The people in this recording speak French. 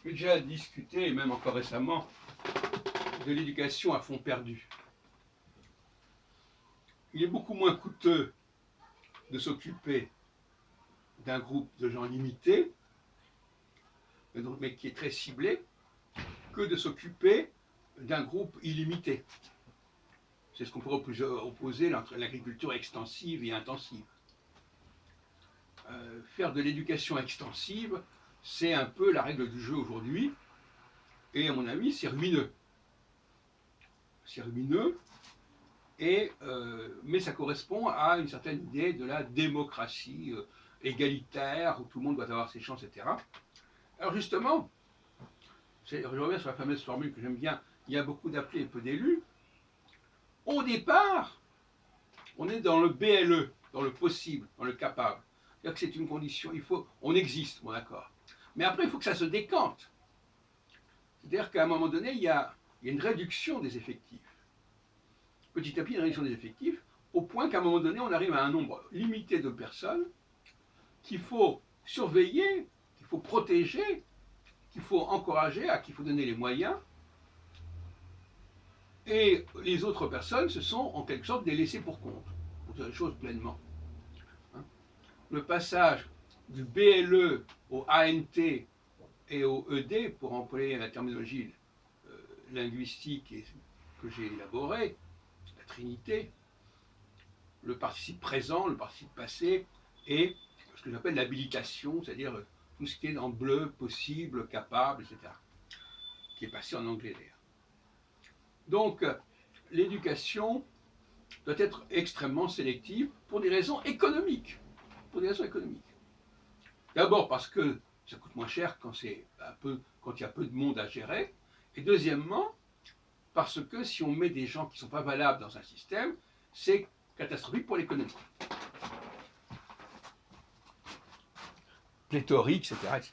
J'ai déjà discuté, et même encore récemment, de l'éducation à fond perdu. Il est beaucoup moins coûteux de s'occuper d'un groupe de gens limités, mais qui est très ciblé, que de s'occuper d'un groupe illimité. C'est ce qu'on pourrait opposer entre l'agriculture extensive et intensive. Faire de l'éducation extensive, c'est un peu la règle du jeu aujourd'hui, et à mon avis, c'est ruineux. C'est ruineux, mais ça correspond à une certaine idée de la démocratie égalitaire, où tout le monde doit avoir ses chances, etc. Alors justement, je reviens sur la fameuse formule que j'aime bien, il y a beaucoup d'appelés et peu d'élus. Au départ, on est dans le BLE, dans le possible, dans le capable. C'est-à-dire que c'est une condition, on existe, bon d'accord. Mais après, il faut que ça se décante. C'est-à-dire qu'à un moment donné, il y a une réduction des effectifs. Petit à petit, une réduction des effectifs, au point qu'à un moment donné, on arrive à un nombre limité de personnes qu'il faut surveiller, qu'il faut protéger, qu'il faut encourager, à qui il faut donner les moyens. Et les autres personnes, ce sont en quelque sorte des laissés pour compte, pour dire les choses pleinement. Le passage du BLE au ANT et au ED, pour employer la terminologie linguistique que j'ai élaborée, la Trinité, le participe présent, le participe passé, et ce que j'appelle l'habilitation, c'est-à-dire tout ce qui est en bleu, possible, capable, etc., qui est passé en anglais d'ailleurs. Donc, l'éducation doit être extrêmement sélective pour des raisons économiques. Pour des raisons économiques. D'abord parce que ça coûte moins cher quand il y a peu de monde à gérer. Et deuxièmement, parce que si on met des gens qui ne sont pas valables dans un système, c'est catastrophique pour l'économie. Pléthorique, etc., etc.